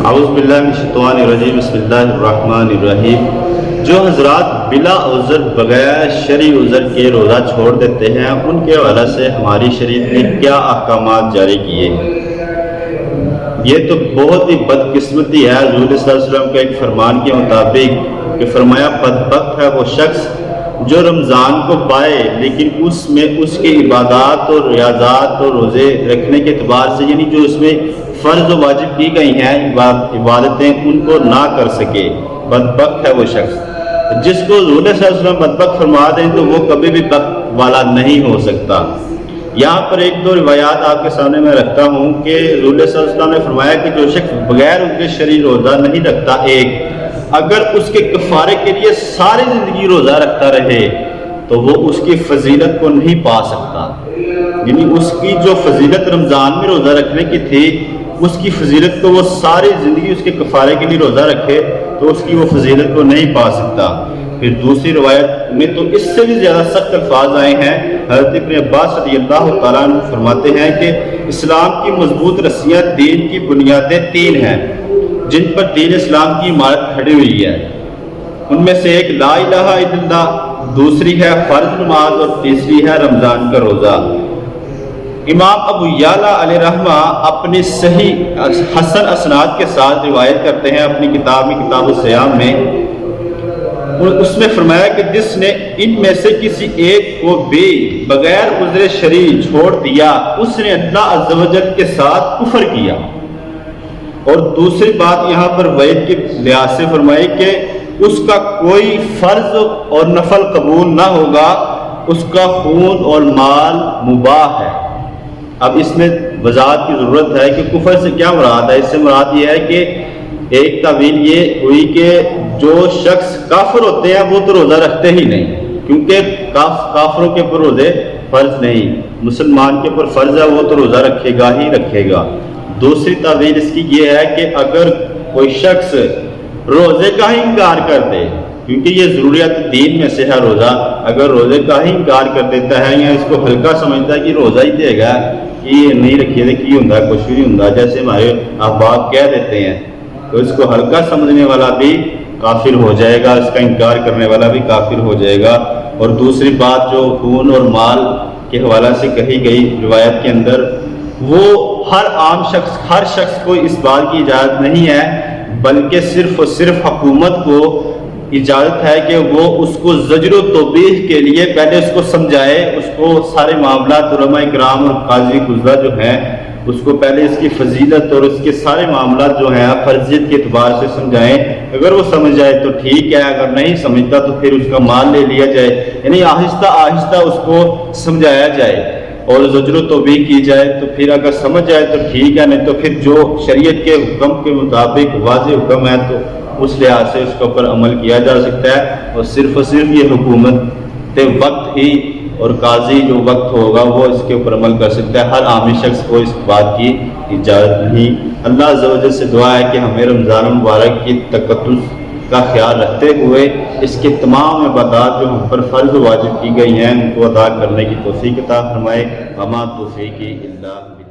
اعوذ باللہ من الشیطان الرجیم بسم اللہ الرحمن الرحیم۔ جو حضرات بلا عذر بغیر شرعی عذر کے روزہ چھوڑ دیتے ہیں ان کے حوالے سے ہماری شریعت نے کیا احکامات جاری کیے ہیں؟ یہ تو بہت ہی بدقسمتی ہے۔ حضور صلی اللہ علیہ وسلم کا ایک فرمان کے مطابق کہ فرمایا بدبخت ہے وہ شخص جو رمضان کو پائے لیکن اس میں اس کی عبادات اور ریاضات اور روزے رکھنے کے اعتبار سے یعنی جو اس میں فرض و واجب کی گئی ہیں عبادتیں ان کو نہ کر سکے۔ بدبخت ہے وہ شخص جس کو حضور صلی اللہ علیہ وسلم بدبخت فرما دیں تو وہ کبھی بھی بخت والا نہیں ہو سکتا۔ یہاں پر ایک دو روایات آپ کے سامنے میں رکھتا ہوں کہ حضور صلی اللہ علیہ وسلم نے فرمایا کہ جو شخص بغیر ان کے شرعی روزہ نہیں رکھتا ایک اگر اس کے کفارے کے لیے ساری زندگی روزہ رکھتا رہے تو وہ اس کی فضیلت کو نہیں پا سکتا۔ یعنی اس کی جو فضیلت رمضان میں روزہ رکھنے کی تھی اس کی فضیلت کو وہ ساری زندگی اس کے کفارے کے لیے روزہ رکھے تو اس کی وہ فضیلت کو نہیں پا سکتا۔ پھر دوسری روایت میں تو اس سے بھی زیادہ سخت الفاظ آئے ہیں۔ حضرت ابن عباس رضی اللہ تعالیٰ عنہ فرماتے ہیں کہ اسلام کی مضبوط رسیاں دین کی بنیادیں تین ہیں جن پر دین اسلام کی عمارت کھڑی ہوئی ہے۔ ان میں سے ایک لا الہ الا اللہ، دوسری ہے فرض نماز اور تیسری ہے رمضان کا روزہ۔ امام ابو یعلا علیہ رحمہ اپنی صحیح حسن اسناد کے ساتھ روایت کرتے ہیں اپنی کتاب میں کتاب الصیام میں، اس میں فرمایا کہ جس نے ان میں سے کسی ایک کو بھی بغیر عذر شرعی چھوڑ دیا اس نے اللہ عز و جل کے ساتھ کفر کیا۔ اور دوسری بات یہاں پر وعید کے لحاظ سے فرمائی کہ اس کا کوئی فرض اور نفل قبول نہ ہوگا، اس کا خون اور مال مباح ہے۔ اب اس میں وضاحت کی ضرورت ہے کہ کفر سے کیا مراد ہے۔ اس سے مراد یہ ہے کہ ایک تعویل یہ ہوئی کہ جو شخص کافر ہوتے ہیں وہ تو روزہ رکھتے ہی نہیں کیونکہ کافروں کے اوپر روزے فرض نہیں، مسلمان کے اوپر فرض ہے وہ تو روزہ رکھے گا ہی رکھے گا۔ دوسری تعویل اس کی یہ ہے کہ اگر کوئی شخص روزے کا ہی انکار کر دے کیونکہ یہ ضروریات دین میں سے ہے روزہ، اگر روزے کا ہی انکار کر دیتا ہے یا اس کو ہلکا سمجھتا ہے کہ روزہ ہی دے گا کہ یہ نہیں رکھیے دے کی ہوں کچھ بھی نہیں ہوں جیسے ہمارے احباب کہہ دیتے ہیں تو اس کو ہلکا سمجھنے والا بھی کافر ہو جائے گا، اس کا انکار کرنے والا بھی کافر ہو جائے گا۔ اور دوسری بات جو خون اور مال کے حوالے سے کہی گئی روایت کے اندر وہ ہر شخص کو اس بات کی اجازت نہیں ہے بلکہ صرف اور صرف حکومت کو اجازت ہے کہ وہ اس کو زجر و توبیخ کے لیے پہلے اس کو سمجھائے، اس کو سارے معاملات علماء کرام اور قاضی قضاء جو ہیں اس کو پہلے اس کی فضیلت اور اس کے سارے معاملات جو ہیں فرضیت کے اعتبار سے سمجھائیں۔ اگر وہ سمجھ جائے تو ٹھیک ہے، اگر نہیں سمجھتا تو پھر اس کا مال لے لیا جائے، یعنی آہستہ آہستہ اس کو سمجھایا جائے اور زجر و توبیخ کی جائے تو پھر اگر سمجھ جائے تو ٹھیک ہے، نہیں تو پھر جو شریعت کے حکم کے مطابق واضح حکم ہے تو اس لحاظ سے اس کے اوپر عمل کیا جا سکتا ہے۔ اور صرف یہ حکومت وقت ہی اور قاضی جو وقت ہوگا وہ اس کے اوپر عمل کر سکتا ہے، ہر عامی شخص کو اس بات کی اجازت نہیں۔ اللہ عز و جل سے دعا ہے کہ ہمیں رمضان مبارک کی تقدس کا خیال رکھتے ہوئے اس کے تمام عبادات جو ہم پر فرض و واجب کی گئی ہیں ان کو ادا کرنے کی توفیق عطا فرمائے۔ وما توفیقی الا باللہ۔